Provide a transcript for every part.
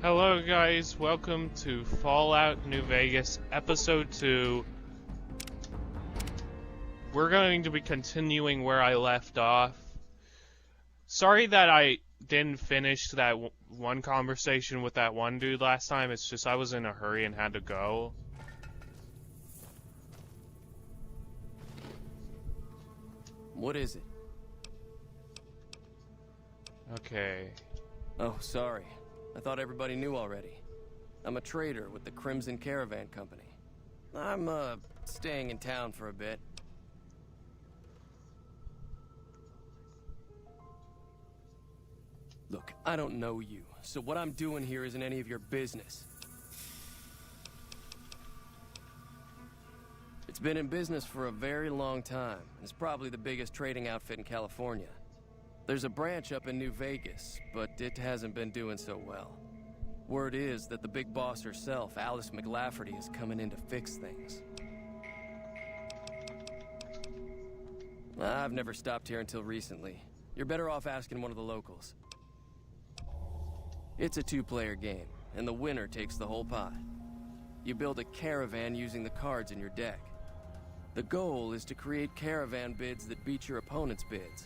Hello guys, welcome to Fallout New Vegas Episode 2. We're going to be continuing where I left off. Sorry that I didn't finish that one conversation with that one dude last time, it's just I was in a hurry and had to go. What is it? Okay. Oh, sorry. I thought everybody knew already. I'm a trader with the Crimson Caravan Company. I'm, staying in town for a bit. Look, I don't know you, so what I'm doing here isn't any of your business. It's been in business for a very long time. It's probably the biggest trading outfit in California. There's a branch up in New Vegas, but it hasn't been doing so well. Word is that the big boss herself, Alice McLafferty, is coming in to fix things. I've never stopped here until recently. You're better off asking one of the locals. It's a two-player game, and the winner takes the whole pot. You build a caravan using the cards in your deck. The goal is to create caravan bids that beat your opponent's bids.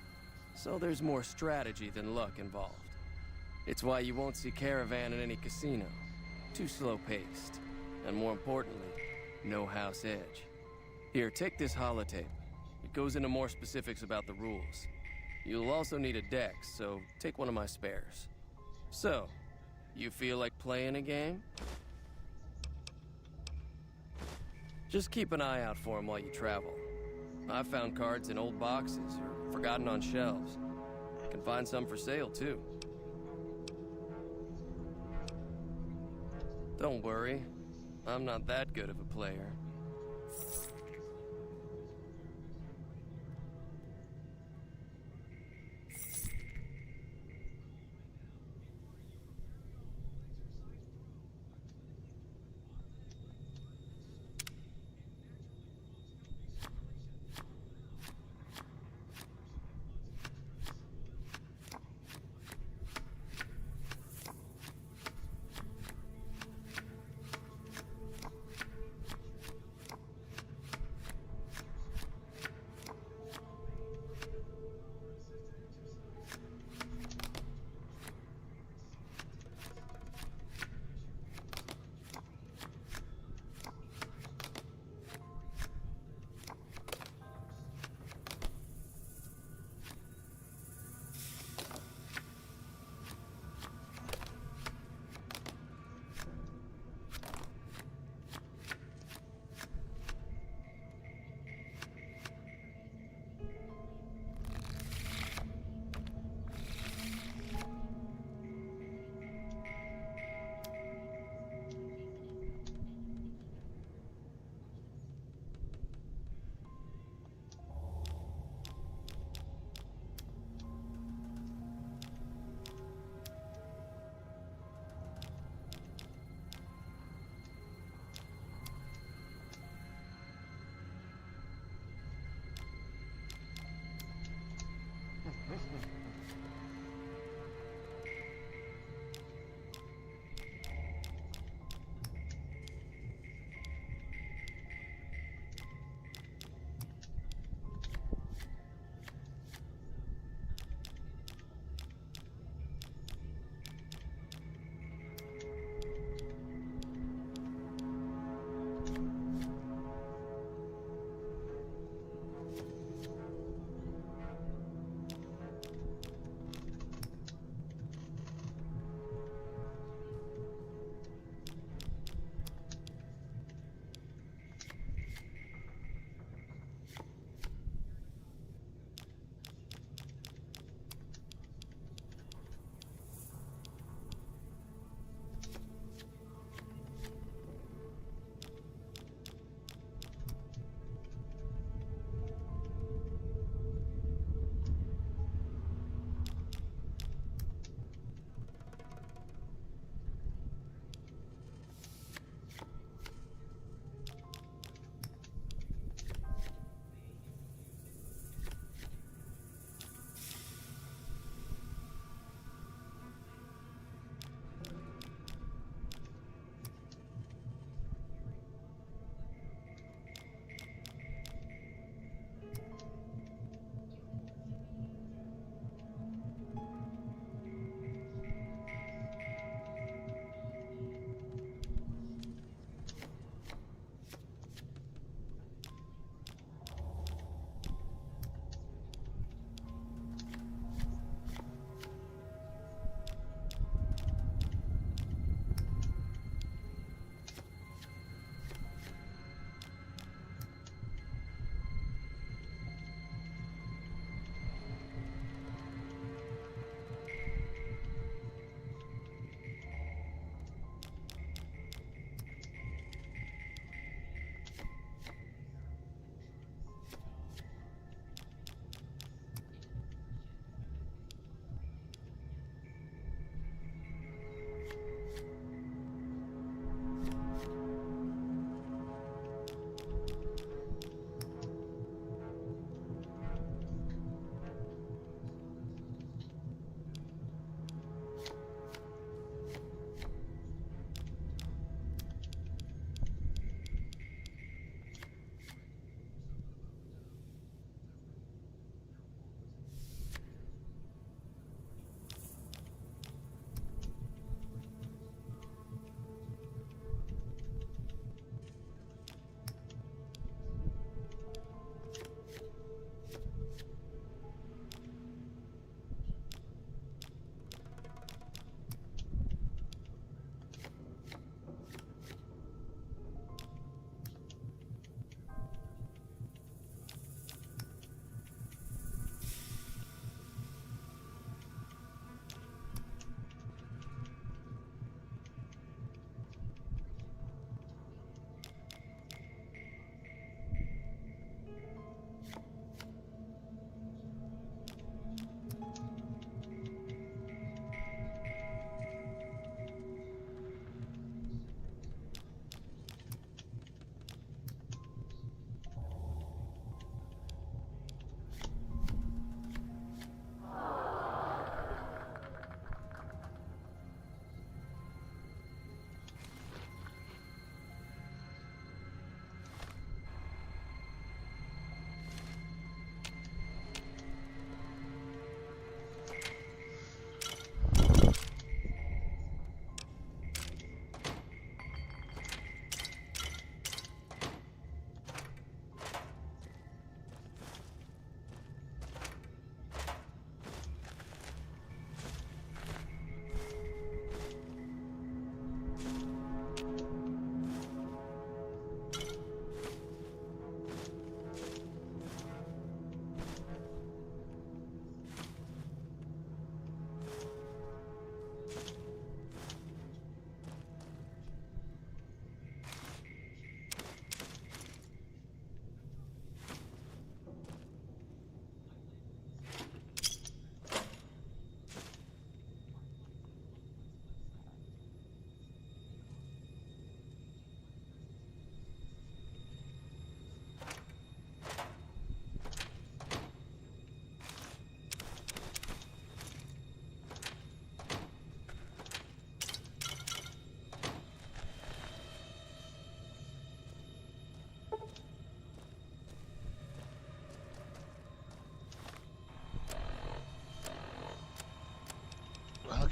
So there's more strategy than luck involved. It's why you won't see caravan in any casino. Too slow-paced. And more importantly, no house edge. Here, take this holotape. It goes into more specifics about the rules. You'll also need a deck, so take one of my spares. So, you feel like playing a game? Just keep an eye out for them while you travel. I've found cards in old boxes or forgotten on shelves. Can find some for sale, too. Don't worry. I'm not that good of a player.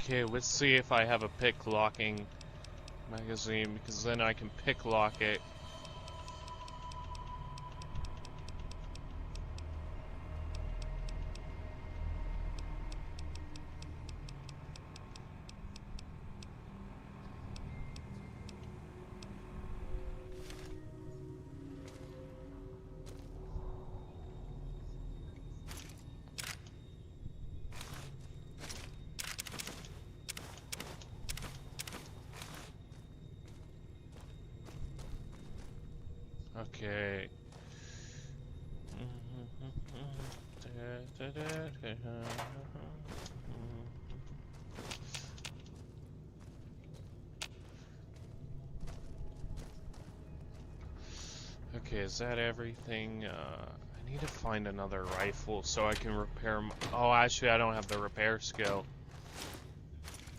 Okay, let's see if I have a pick locking magazine, because then I can pick lock it. Okay. Okay, is that everything? I need to find another rifle so I can repair oh, actually, I don't have the repair skill.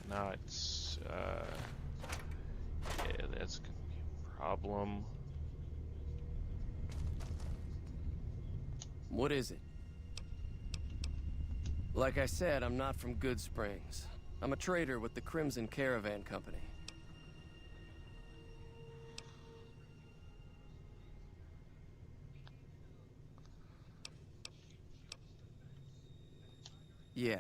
No, it's, yeah, that's gonna be a problem. What is it? Like I said, I'm not from Goodsprings. I'm a trader with the Crimson Caravan Company. Yeah.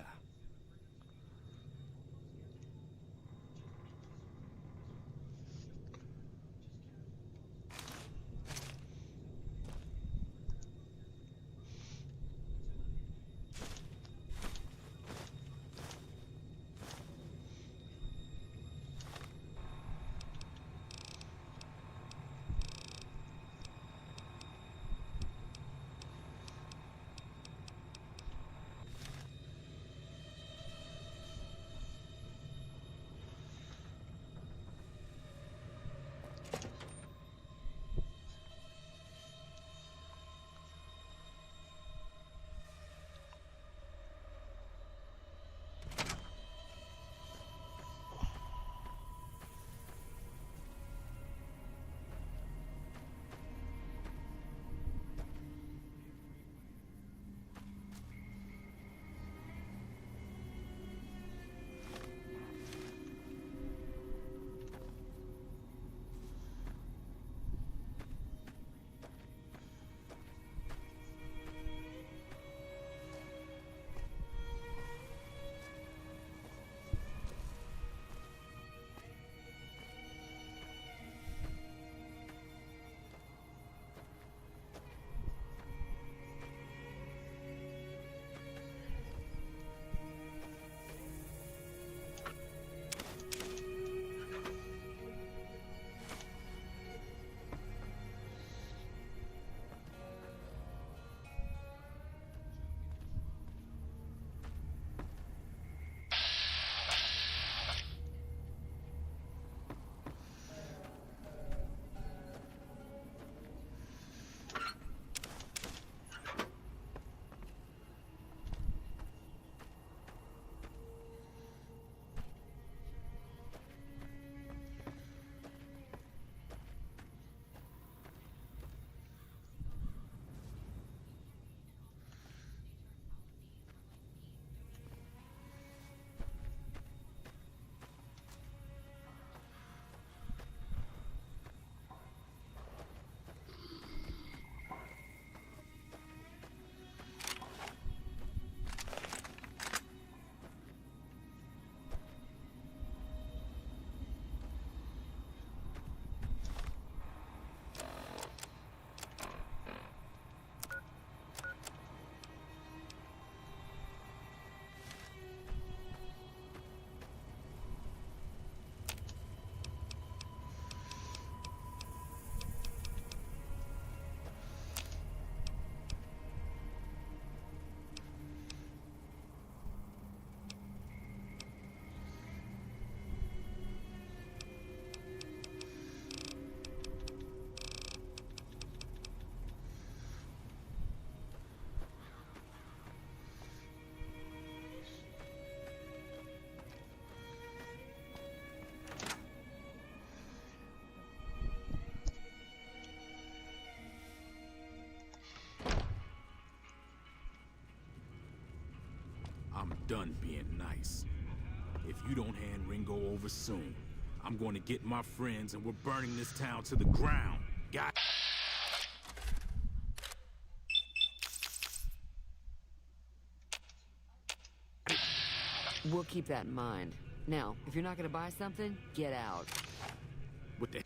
I'm done being nice. If you don't hand Ringo over soon, I'm going to get my friends and we're burning this town to the ground. Got it? We'll keep that in mind. Now, if you're not gonna buy something, get out. What the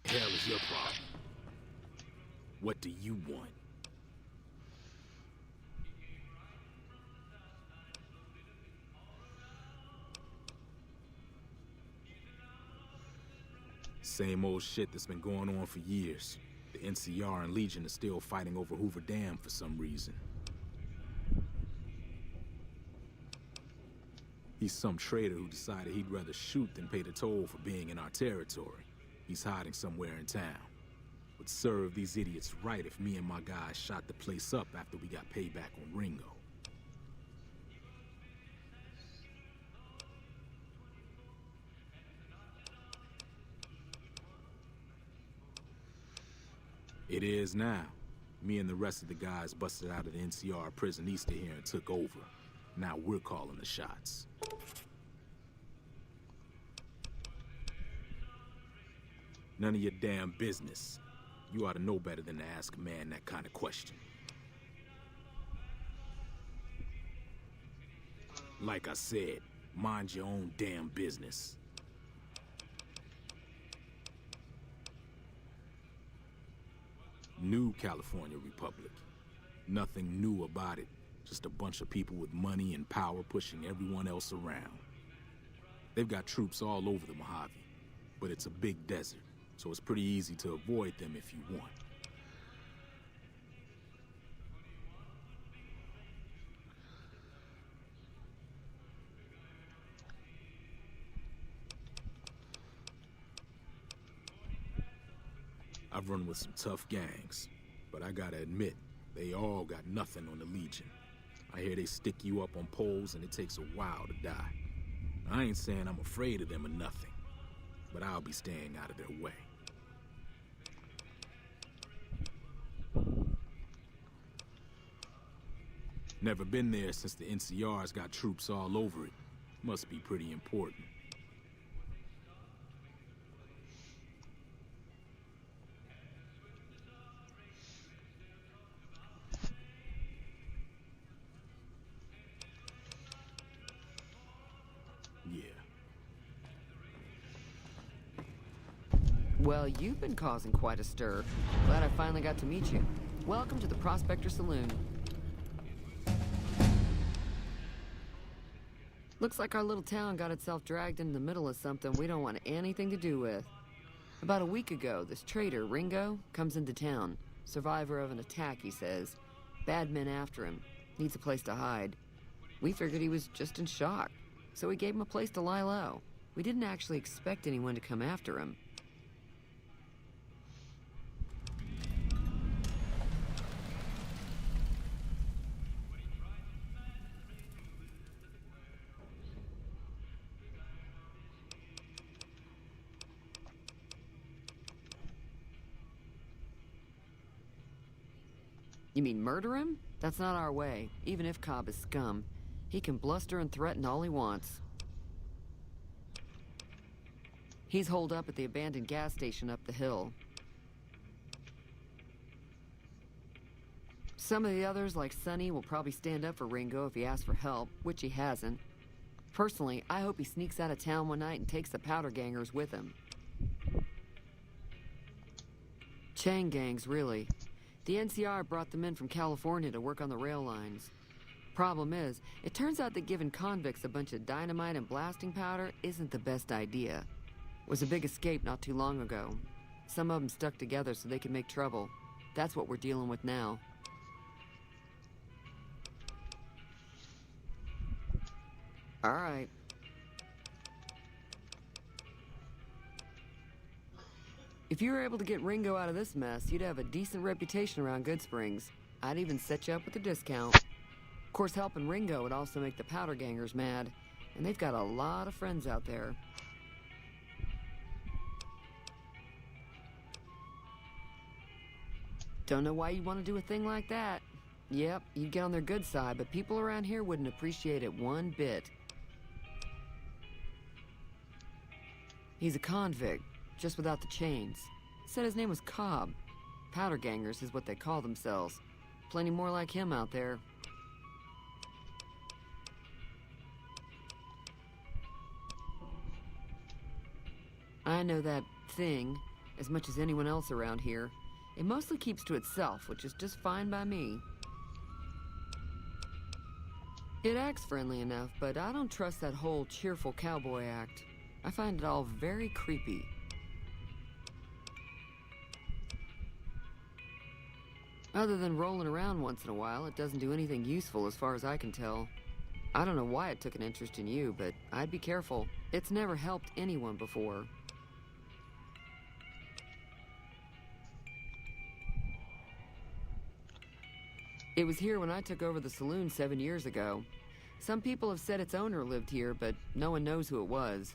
hell is your problem? What do you want? Same old shit that's been going on for years. The NCR and Legion are still fighting over Hoover Dam for some reason. He's some traitor who decided he'd rather shoot than pay the toll for being in our territory. He's hiding somewhere in town. Would serve these idiots right if me and my guys shot the place up after we got payback on Ringo. It is now. Me and the rest of the guys busted out of the NCR prison east of here and took over. Now we're calling the shots. None of your damn business. You ought to know better than to ask a man that kind of question. Like I said, mind your own damn business. New California Republic. Nothing new about it. Just a bunch of people with money and power pushing everyone else around. They've got troops all over the Mojave, but it's a big desert, so it's pretty easy to avoid them if you want. I've run with some tough gangs, but I gotta admit, they all got nothing on the Legion. I hear they stick you up on poles and it takes a while to die. I ain't saying I'm afraid of them or nothing, but I'll be staying out of their way. Never been there since the NCR's got troops all over it. Must be pretty important. Well, you've been causing quite a stir. Glad I finally got to meet you. Welcome to the Prospector Saloon. Looks like our little town got itself dragged into the middle of something we don't want anything to do with. About a week ago, this traitor, Ringo, comes into town. Survivor of an attack, he says. Bad men after him. Needs a place to hide. We figured he was just in shock, so we gave him a place to lie low. We didn't actually expect anyone to come after him. You mean murder him? That's not our way, even if Cobb is scum. He can bluster and threaten all he wants. He's holed up at the abandoned gas station up the hill. Some of the others, like Sonny, will probably stand up for Ringo if he asks for help, which he hasn't. Personally, I hope he sneaks out of town one night and takes the powder gangers with him. Chain gangs, really. The NCR brought them in from California to work on the rail lines. Problem is, it turns out that giving convicts a bunch of dynamite and blasting powder isn't the best idea. Was a big escape not too long ago. Some of them stuck together so they could make trouble. That's what we're dealing with now. All right. If you were able to get Ringo out of this mess, you'd have a decent reputation around Goodsprings. I'd even set you up with a discount. Of course, helping Ringo would also make the powder gangers mad, and they've got a lot of friends out there. Don't know why you'd want to do a thing like that. Yep, you'd get on their good side, but people around here wouldn't appreciate it one bit. He's a convict, just without the chains. Said his name was Cobb. Powder gangers is what they call themselves. Plenty more like him out there. I know that thing as much as anyone else around here. It mostly keeps to itself, which is just fine by me. It acts friendly enough, but I don't trust that whole cheerful cowboy act. I find it all very creepy. Other than rolling around once in a while, it doesn't do anything useful as far as I can tell. I don't know why it took an interest in you, but I'd be careful. It's never helped anyone before. It was here when I took over the saloon 7 years ago. Some people have said its owner lived here, but no one knows who it was.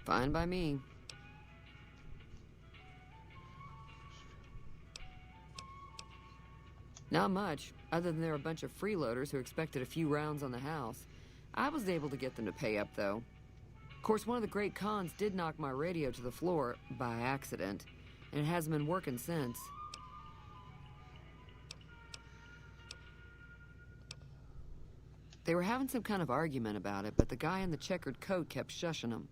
Fine by me. Not much, other than they're a bunch of freeloaders who expected a few rounds on the house. I was able to get them to pay up, though. Of course, one of the great cons did knock my radio to the floor by accident, and it hasn't been working since. They were having some kind of argument about it, but the guy in the checkered coat kept shushing them.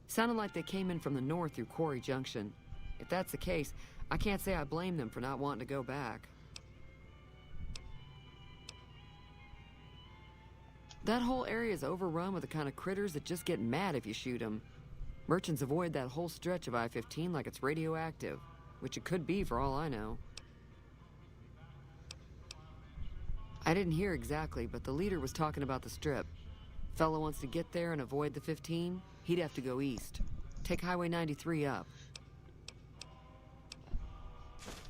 Sounded like they came in from the north through Quarry Junction. If that's the case, I can't say I blame them for not wanting to go back. That whole area is overrun with the kind of critters that just get mad if you shoot them. Merchants avoid that whole stretch of I-15 like it's radioactive, which it could be for all I know. I didn't hear exactly, but the leader was talking about the strip. Fellow wants to get there and avoid the 15, he'd have to go east. Take Highway 93 up.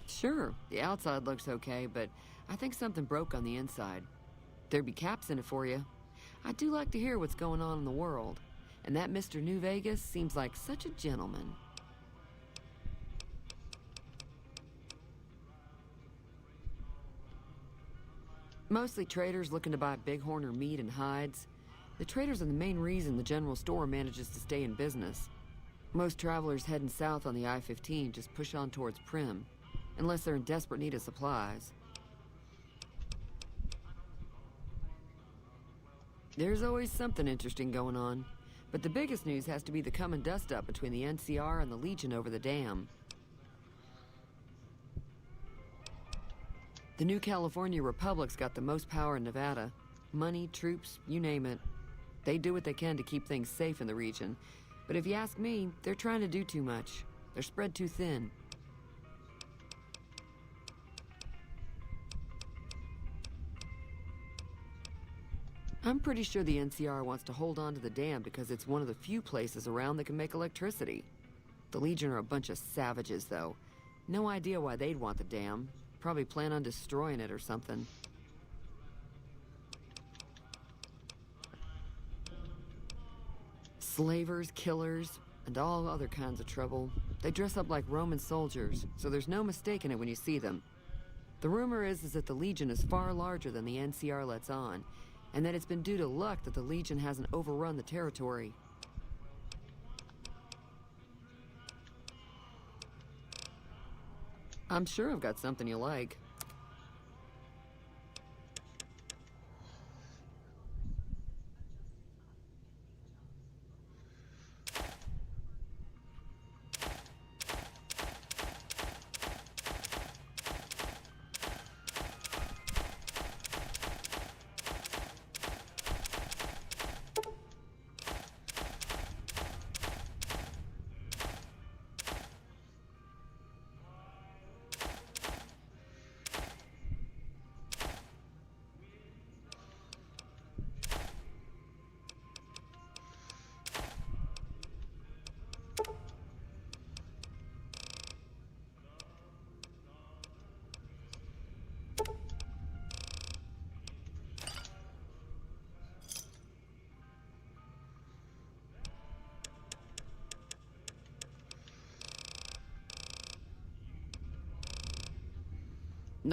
Sure, the outside looks okay, but I think something broke on the inside. There'd be caps in it for you. I do like to hear what's going on in the world, and that Mr. New Vegas seems like such a gentleman. Mostly traders looking to buy bighorn or meat and hides. The traders are the main reason the general store manages to stay in business. Most travelers heading south on the I-15 just push on towards Primm, unless they're in desperate need of supplies. There's always something interesting going on, but the biggest news has to be the coming dust-up between the NCR and the Legion over the dam. The New California Republic's got the most power in Nevada. Money, troops, you name it. They do what they can to keep things safe in the region. But if you ask me, they're trying to do too much. They're spread too thin. I'm pretty sure the NCR wants to hold on to the dam because it's one of the few places around that can make electricity. The Legion are a bunch of savages, though. No idea why they'd want the dam. Probably plan on destroying it or something. Slavers, killers, and all other kinds of trouble. They dress up like Roman soldiers, so there's no mistaking it when you see them. The rumor is that the Legion is far larger than the NCR lets on, and that it's been due to luck that the Legion hasn't overrun the territory. I'm sure I've got something you like.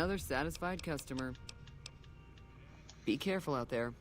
Another satisfied customer. Be careful out there.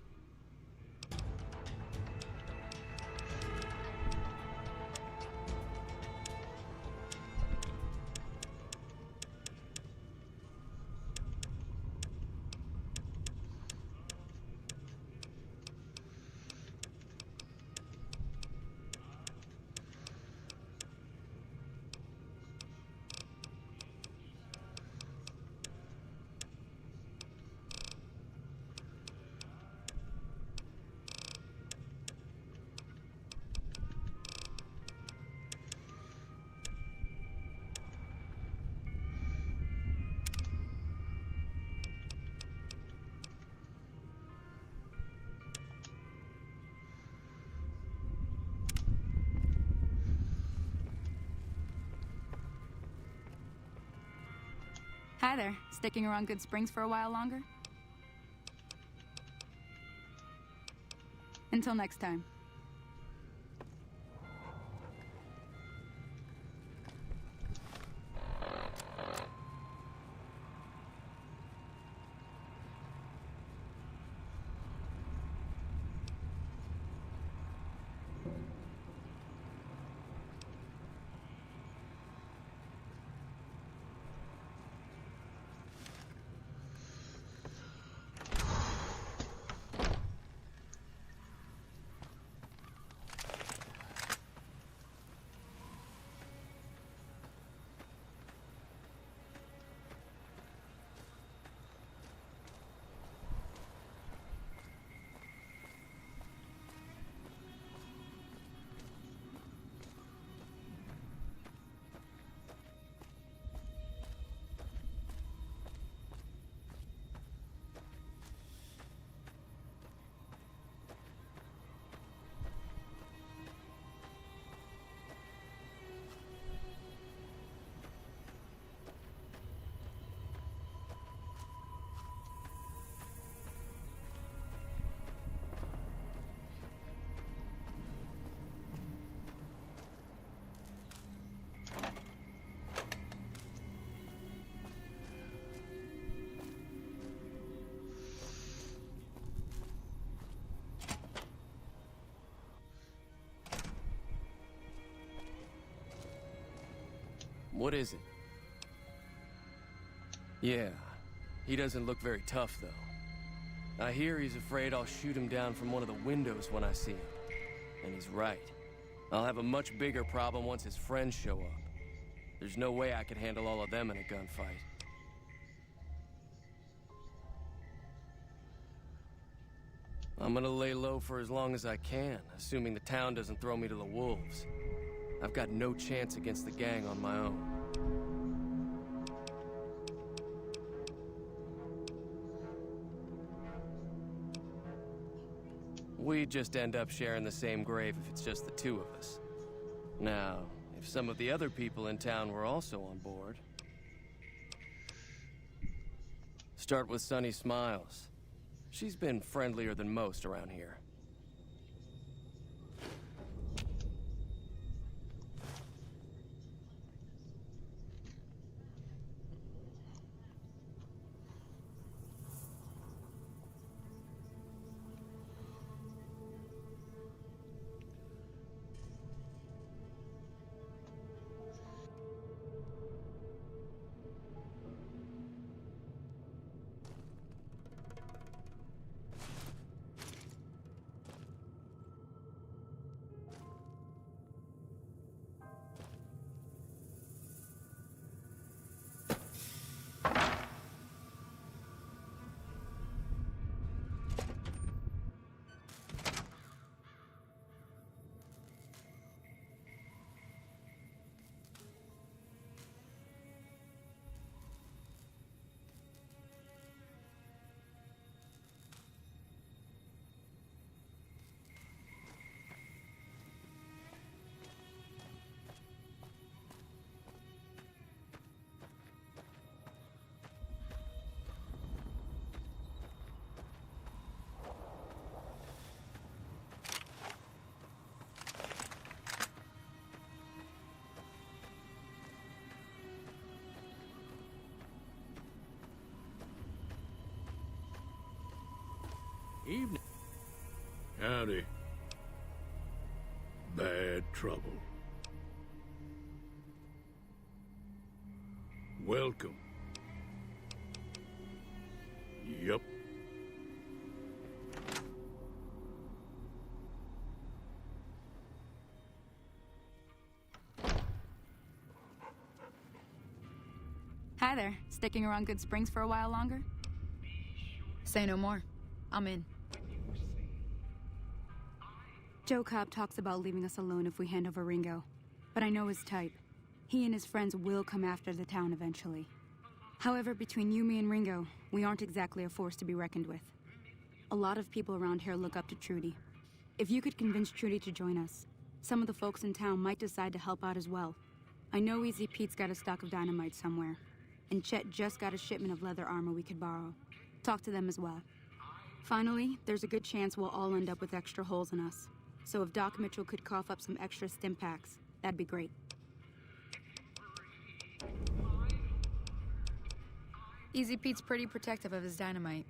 Hi there. Sticking around Good Springs for a while longer? Until next time. What is it? Yeah, he doesn't look very tough, though. I hear he's afraid I'll shoot him down from one of the windows when I see him. And he's right. I'll have a much bigger problem once his friends show up. There's no way I could handle all of them in a gunfight. I'm gonna lay low for as long as I can, assuming the town doesn't throw me to the wolves. I've got no chance against the gang on my own. We'd just end up sharing the same grave if it's just the two of us. Now, if some of the other people in town were also on board... Start with Sunny Smiles. She's been friendlier than most around here. Evening. Howdy. Bad trouble. Welcome. Yup. Hi there. Sticking around Good Springs for a while longer? Say no more. I'm in. Joe Cobb talks about leaving us alone if we hand over Ringo. But I know his type. He and his friends will come after the town eventually. However, between you, me, and Ringo, we aren't exactly a force to be reckoned with. A lot of people around here look up to Trudy. If you could convince Trudy to join us, some of the folks in town might decide to help out as well. I know Easy Pete's got a stock of dynamite somewhere, and Chet just got a shipment of leather armor we could borrow. Talk to them as well. Finally, there's a good chance we'll all end up with extra holes in us. So if Doc Mitchell could cough up some extra stim packs, that'd be great. Easy Pete's pretty protective of his dynamite.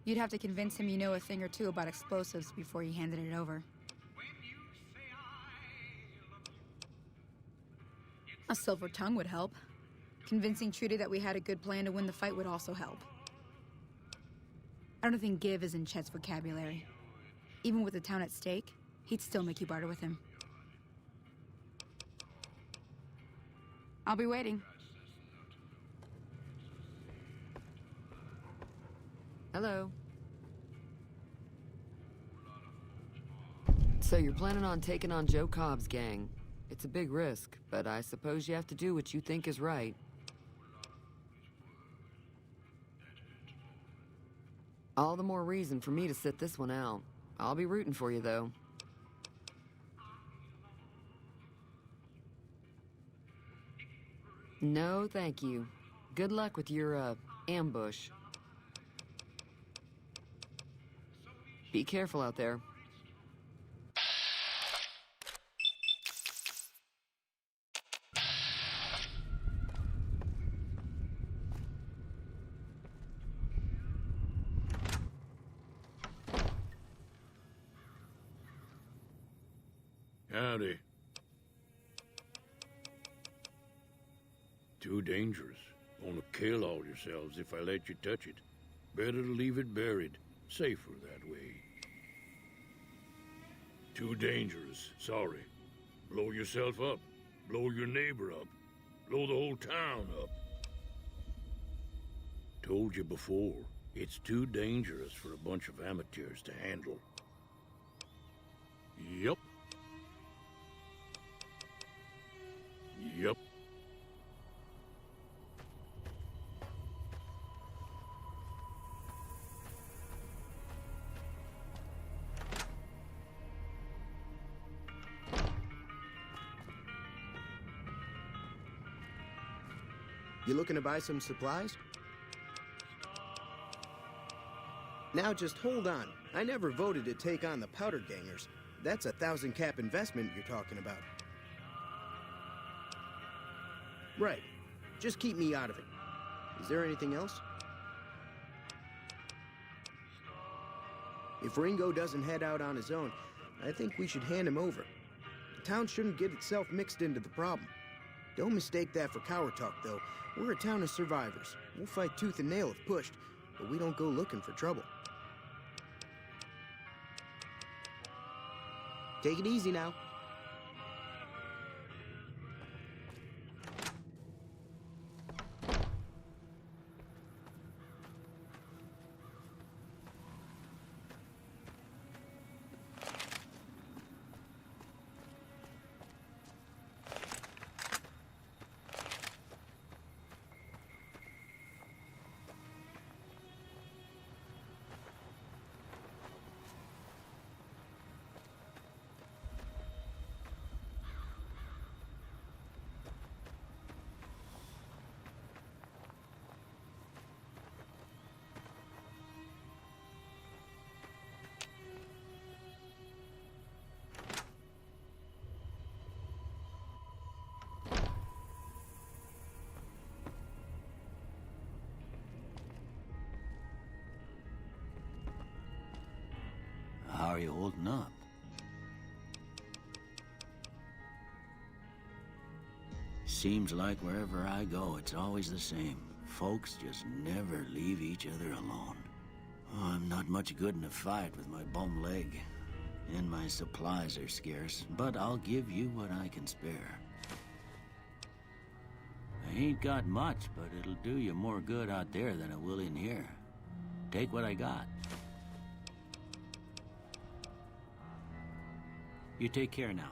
You'd have to convince him you know a thing or two about explosives before you handed it over. A silver tongue would help. Convincing Trudy that we had a good plan to win the fight would also help. I don't think give is in Chet's vocabulary. Even with the town at stake, he'd still make you barter with him. I'll be waiting. Hello. So you're planning on taking on Joe Cobb's gang. It's a big risk, but I suppose you have to do what you think is right. All the more reason for me to sit this one out. I'll be rooting for you, though. No, thank you. Good luck with your, ambush. Be careful out there. Howdy. Too dangerous. Gonna kill all yourselves if I let you touch it. Better to leave it buried. Safer that way. Too dangerous. Sorry. Blow yourself up. Blow your neighbor up. Blow the whole town up. Told you before, it's too dangerous for a bunch of amateurs to handle. Yup. Yup. You looking to buy some supplies? Now just hold on. I never voted to take on the Powder Gangers. That's a 1,000-cap investment you're talking about. Right. Just keep me out of it. Is there anything else? If Ringo doesn't head out on his own, I think we should hand him over. The town shouldn't get itself mixed into the problem. Don't mistake that for coward talk, though. We're a town of survivors. We'll fight tooth and nail if pushed, but we don't go looking for trouble. Take it easy now. are you holding up? Seems like wherever I go, it's always the same. Folks just never leave each other alone. Oh, I'm not much good in a fight with my bum leg. And my supplies are scarce, but I'll give you what I can spare. I ain't got much, but it'll do you more good out there than it will in here. Take what I got. You take care now.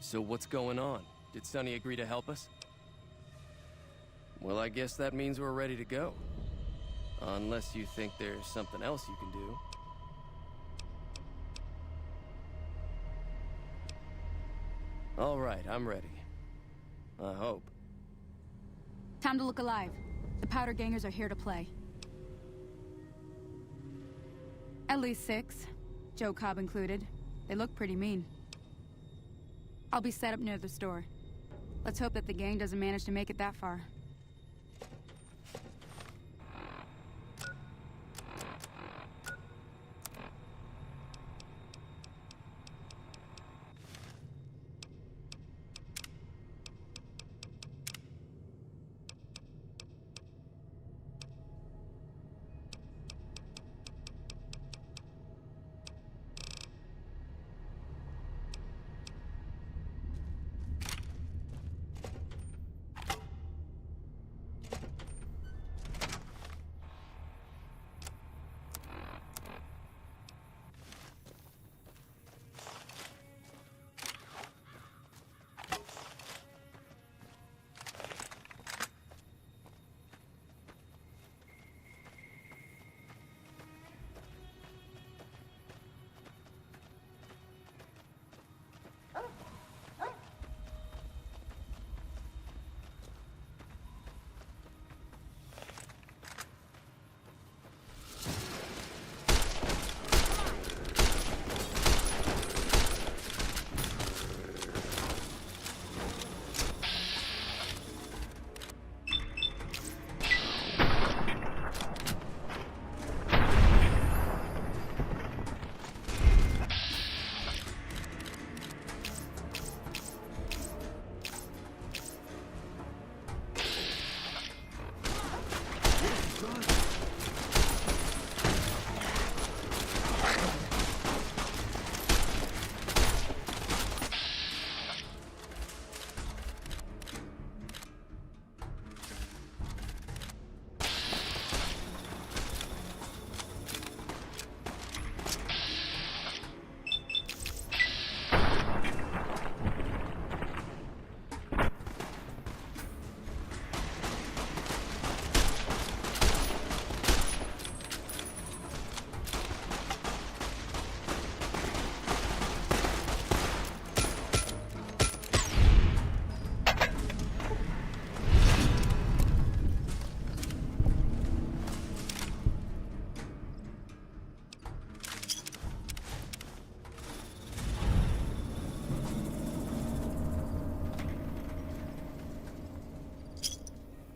So what's going on? Did Sonny agree to help us? Well, I guess that means we're ready to go. Unless you think there's something else you can do. All right, I'm ready. I hope. Time to look alive. The Powder Gangers are here to play. At least 6. Joe Cobb included. They look pretty mean. I'll be set up near the store. Let's hope that the gang doesn't manage to make it that far.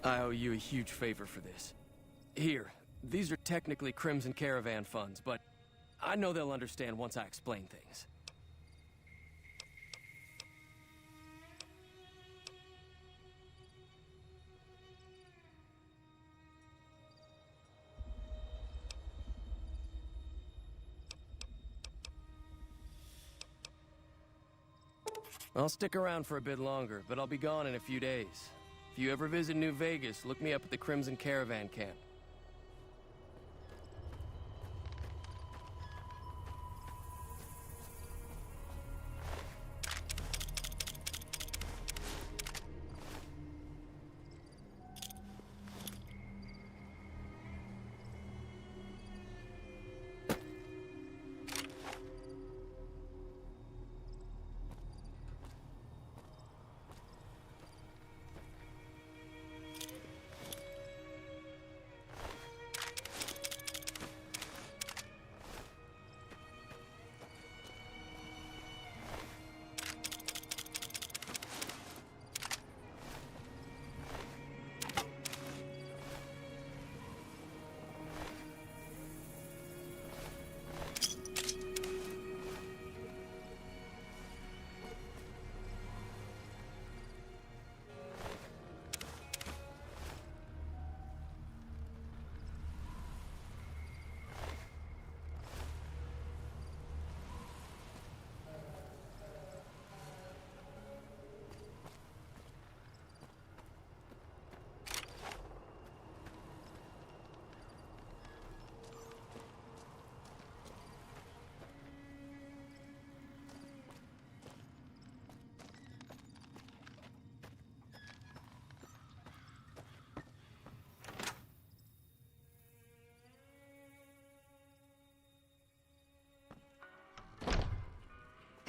I owe you a huge favor for this. Here, these are technically Crimson Caravan funds, but I know they'll understand once I explain things. I'll stick around for a bit longer, but I'll be gone in a few days. If you ever visit New Vegas, look me up at the Crimson Caravan camp.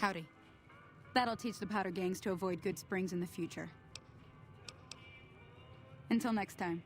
Howdy. That'll teach the powder gangs to avoid Good Springs in the future. Until next time.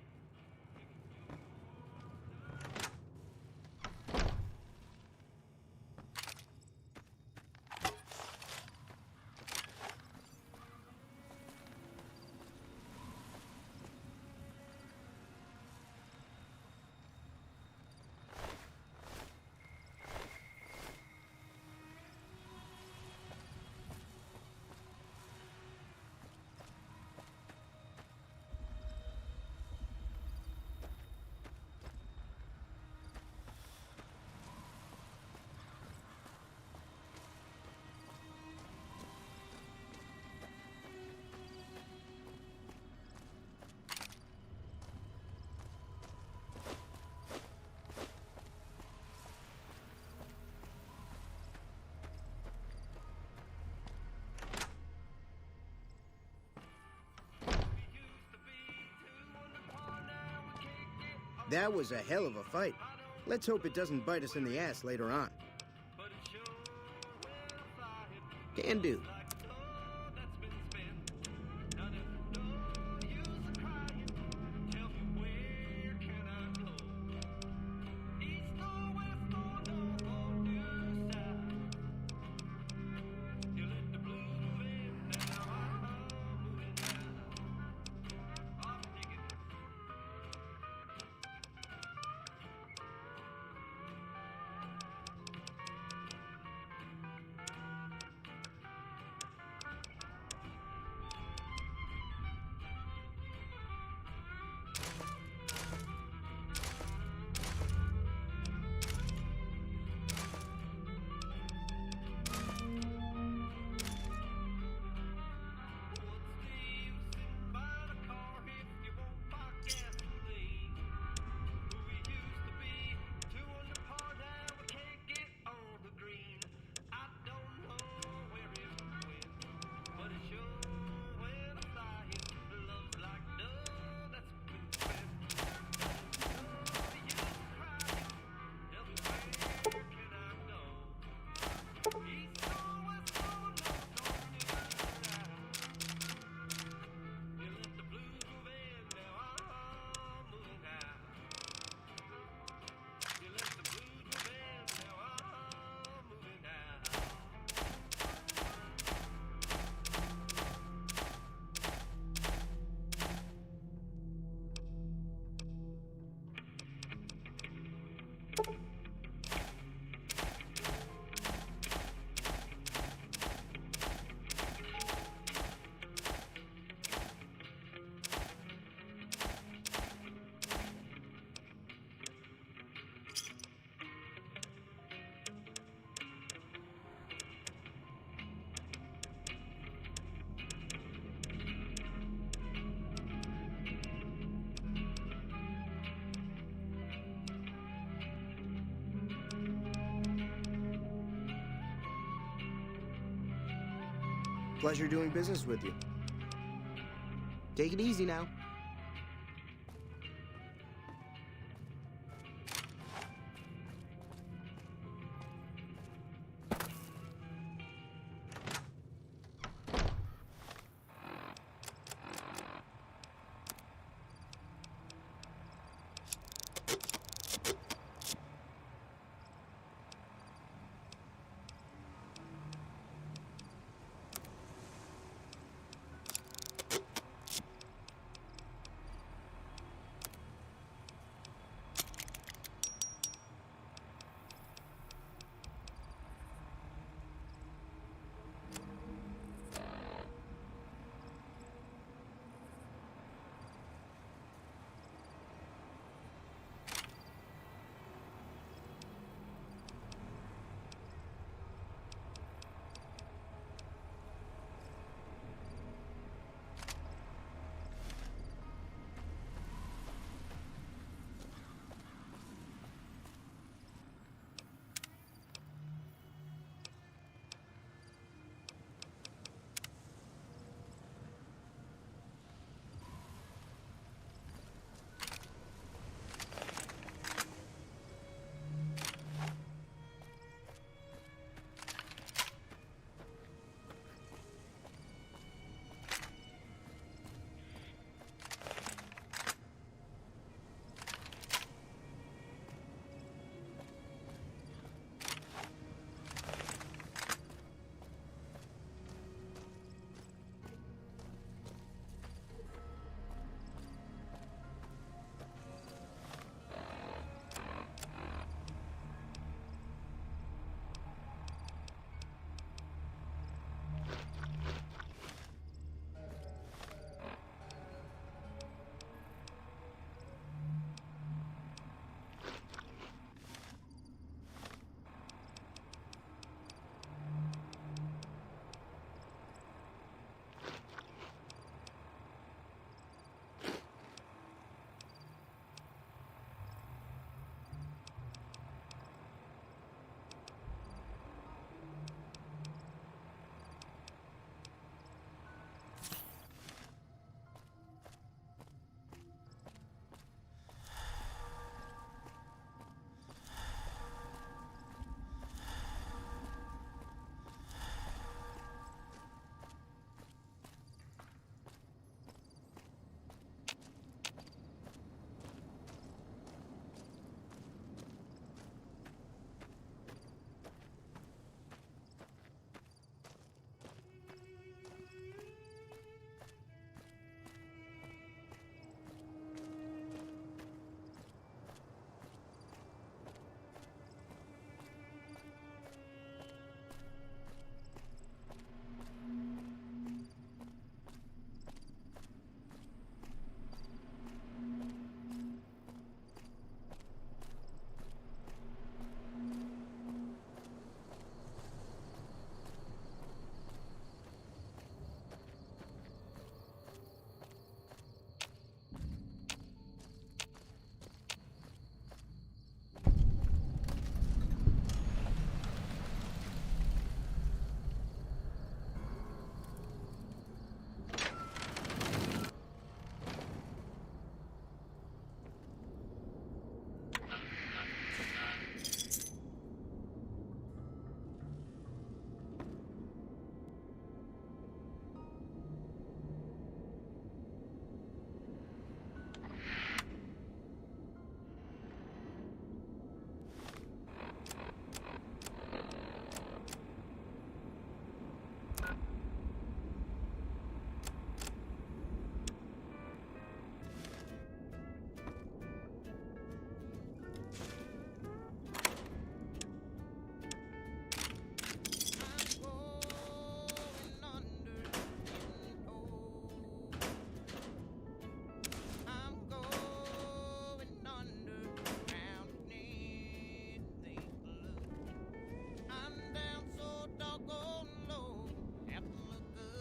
That was a hell of a fight. Let's hope it doesn't bite us in the ass later on. Can do. Pleasure doing business with you. Take it easy now.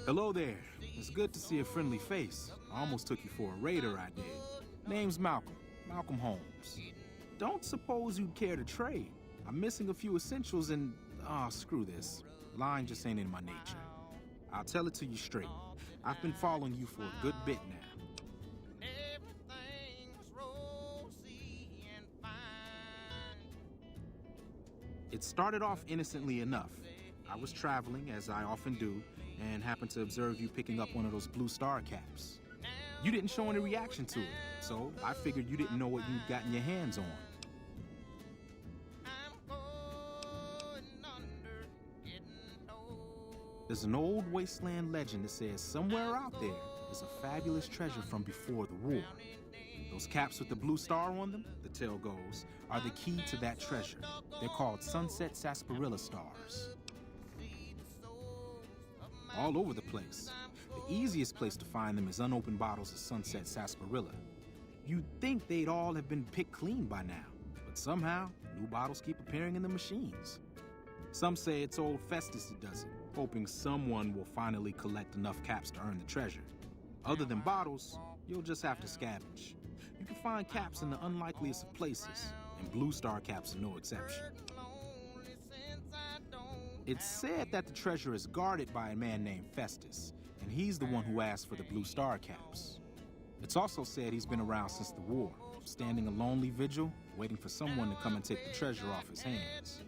Hello there. It's good to see a friendly face. I almost took you for a raider, I did. Name's Malcolm. Malcolm Holmes. Don't suppose you'd care to trade. I'm missing a few essentials and... screw this. Lying just ain't in my nature. I'll tell it to you straight. I've been following you for a good bit now. It started off innocently enough. I was traveling, as I often do, and happened to observe you picking up one of those Blue Star caps. You didn't show any reaction to it, so I figured you didn't know what you'd gotten your hands on. There's an old wasteland legend that says somewhere out there is a fabulous treasure from before the war. Those caps with the blue star on them, the tale goes, are the key to that treasure. They're called Sunset Sarsaparilla stars. All over the place. The easiest place to find them is unopened bottles of Sunset Sarsaparilla. You'd think they'd all have been picked clean by now, but somehow, new bottles keep appearing in the machines. Some say it's old Festus that does it, hoping someone will finally collect enough caps to earn the treasure. Other than bottles, you'll just have to scavenge. You can find caps in the unlikeliest of places, and Blue Star caps are no exception. It's said that the treasure is guarded by a man named Festus, and he's the one who asked for the Blue Star caps. It's also said he's been around since the war, standing a lonely vigil, waiting for someone to come and take the treasure off his hands.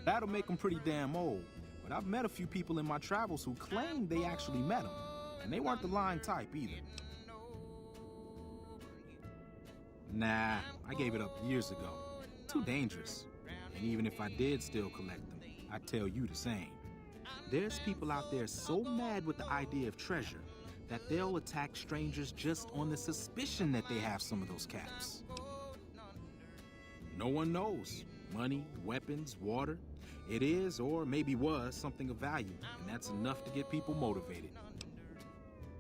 That'll make him pretty damn old, but I've met a few people in my travels who claim they actually met him, and they weren't the lying type either. Nah, I gave it up years ago. Too dangerous. And even if I did still collect them, I'd tell you the same. There's people out there so mad with the idea of treasure that they'll attack strangers just on the suspicion that they have some of those caps. No one knows. Money, weapons, water. It is, or maybe was, something of value, and that's enough to get people motivated.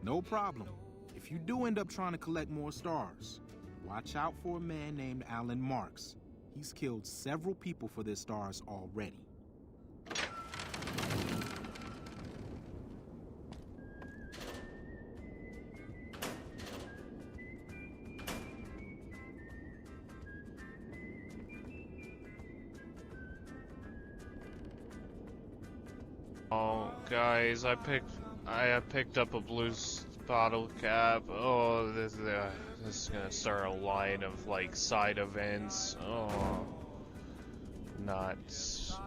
No problem. If you do end up trying to collect more stars, watch out for a man named Alan Marks. He's killed several people for their stars already. Oh, guys, I picked up a blue bottle cap. Oh, this is gonna start a line of like side events. Oh, nuts.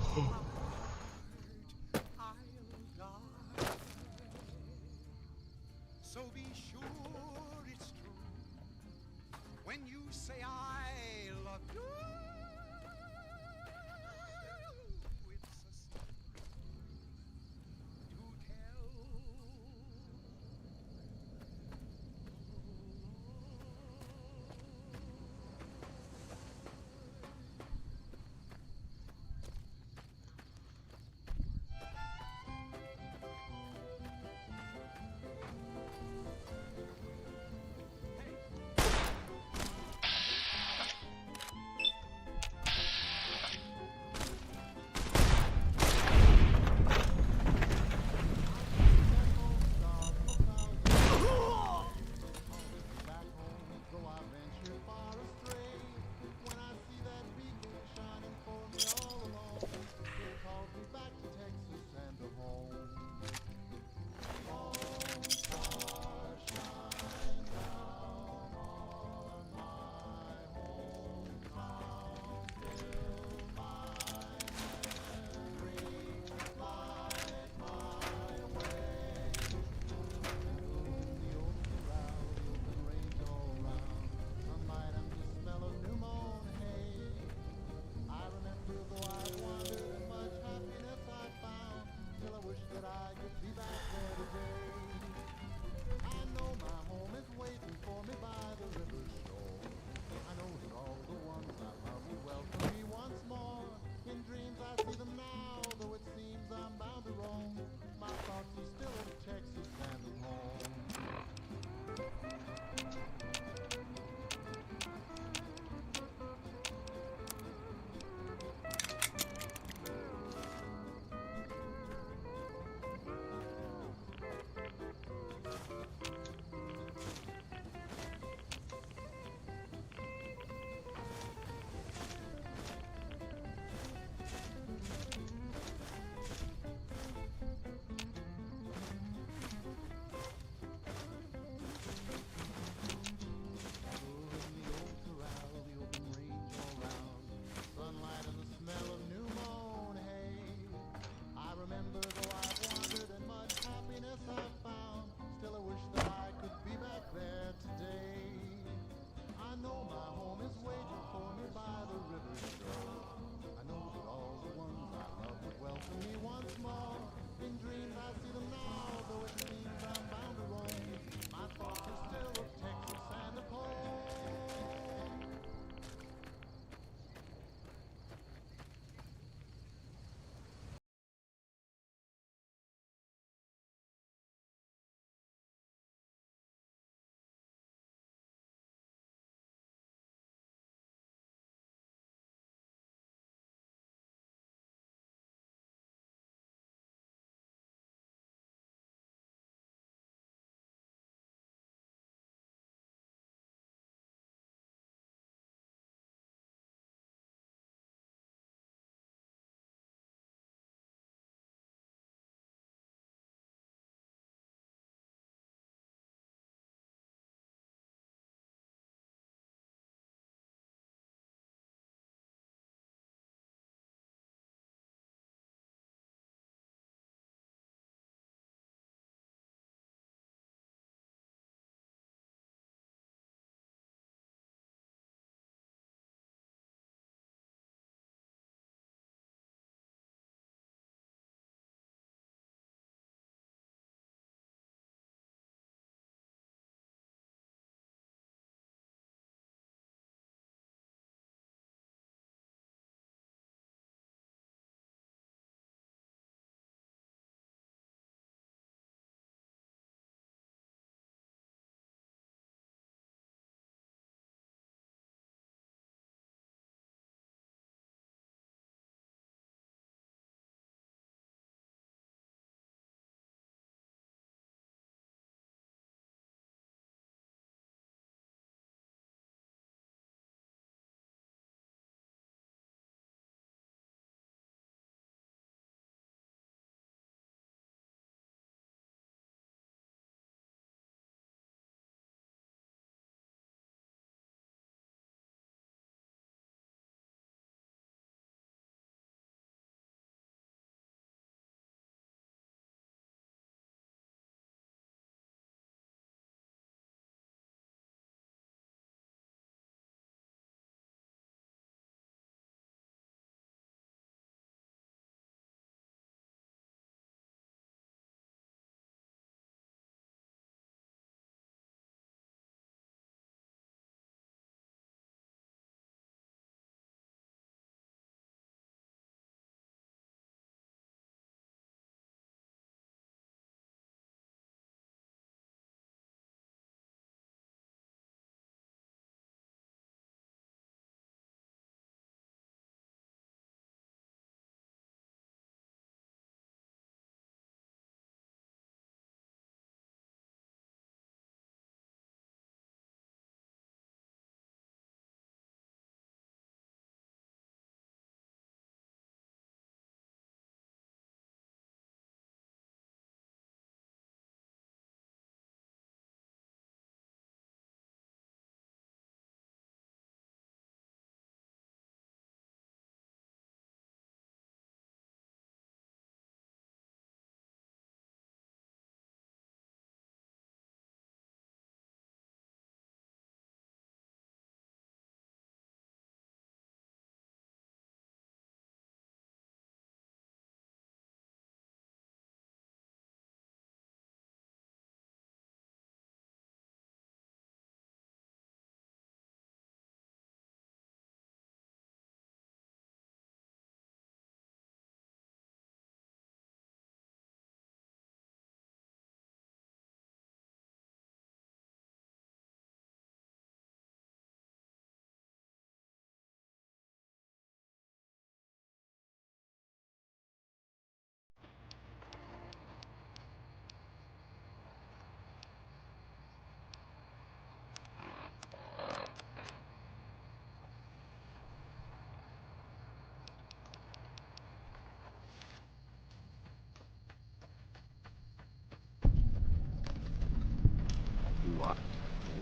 So be sure it's true when you say I love you. It's a secret to tell.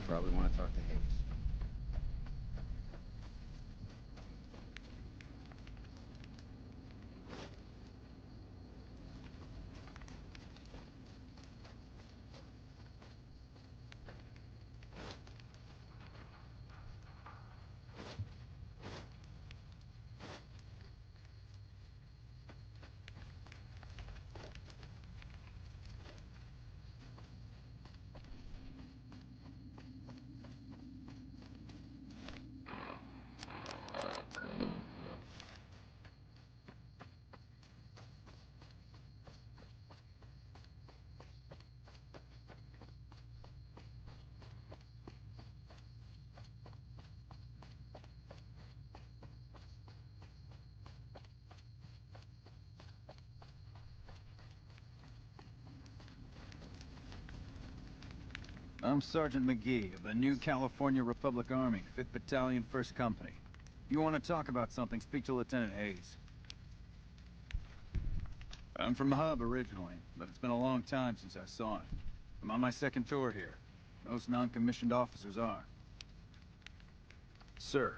Probably want to talk to Hayes. I'm Sergeant McGee of the New California Republic Army, 5th Battalion, 1st Company. If you want to talk about something, speak to Lieutenant Hayes. I'm from the Hub originally, but it's been a long time since I saw it. I'm on my second tour here. Most non-commissioned officers are. Sir.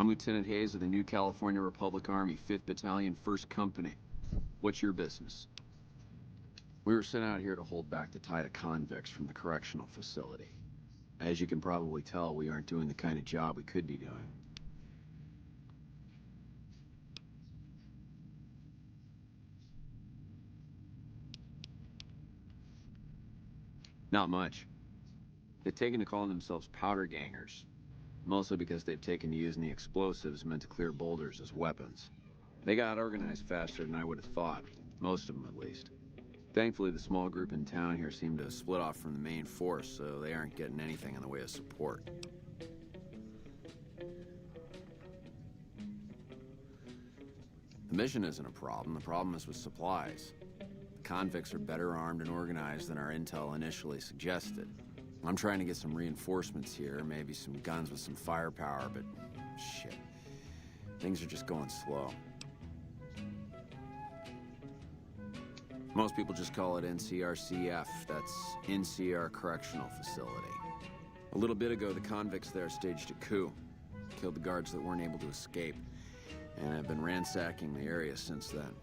I'm Lieutenant Hayes of the New California Republic Army, 5th Battalion, 1st Company. What's your business? We were sent out here to hold back the tide of convicts from the correctional facility. As you can probably tell, we aren't doing the kind of job we could be doing. Not much. They've taken to calling themselves powder gangers. Mostly because they've taken to using the explosives meant to clear boulders as weapons. They got organized faster than I would have thought, most of them at least. Thankfully, the small group in town here seem to have split off from the main force, so they aren't getting anything in the way of support. The mission isn't a problem. The problem is with supplies. The convicts are better armed and organized than our intel initially suggested. I'm trying to get some reinforcements here, maybe some guns with some firepower, but shit. Things are just going slow. Most people just call it NCRCF. That's NCR Correctional Facility. A little bit ago, the convicts there staged a coup. Killed the guards that weren't able to escape. And I've been ransacking the area since then.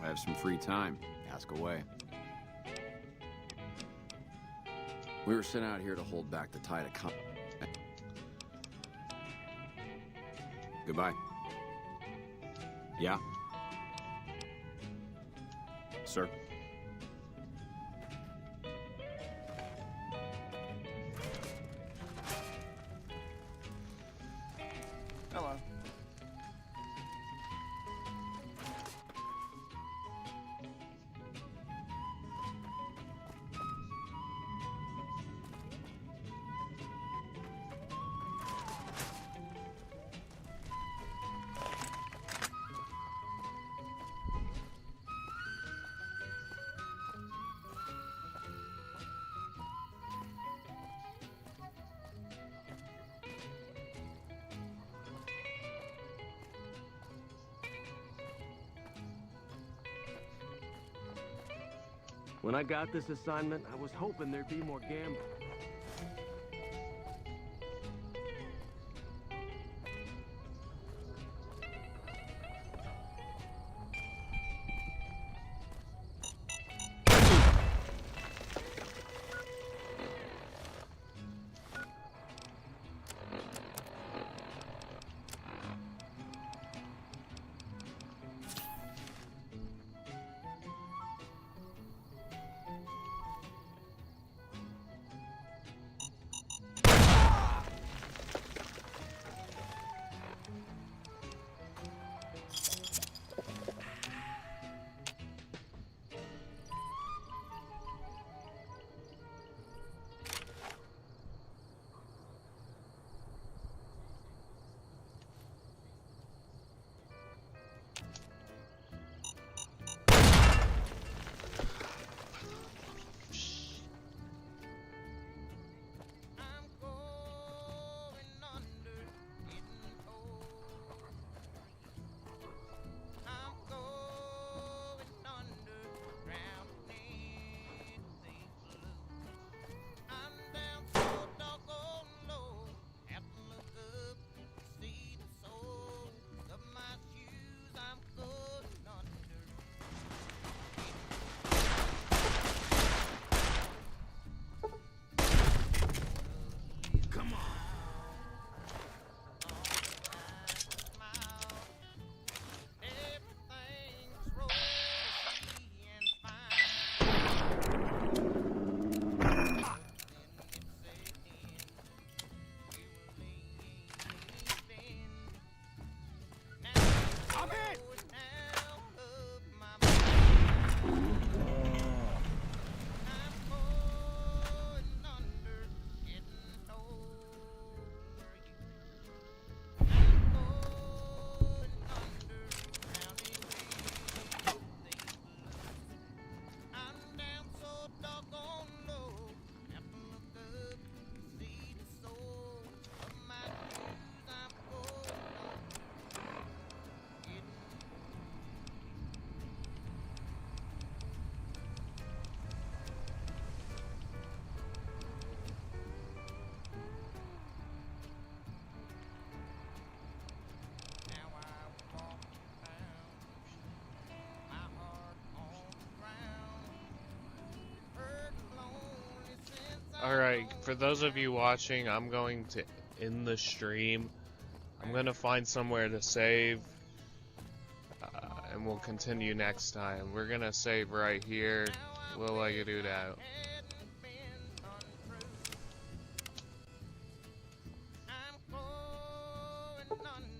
I have some free time. Ask away. We were sent out here to hold back the tide of Goodbye. Yeah? Sir? Hello. When I got this assignment, I was hoping there'd be more gambling. I'm hit! Alright, for those of you watching, I'm going to end the stream. I'm going to find somewhere to save, and we'll continue next time. We're going to save right here. We'll let you do that. I'm going under.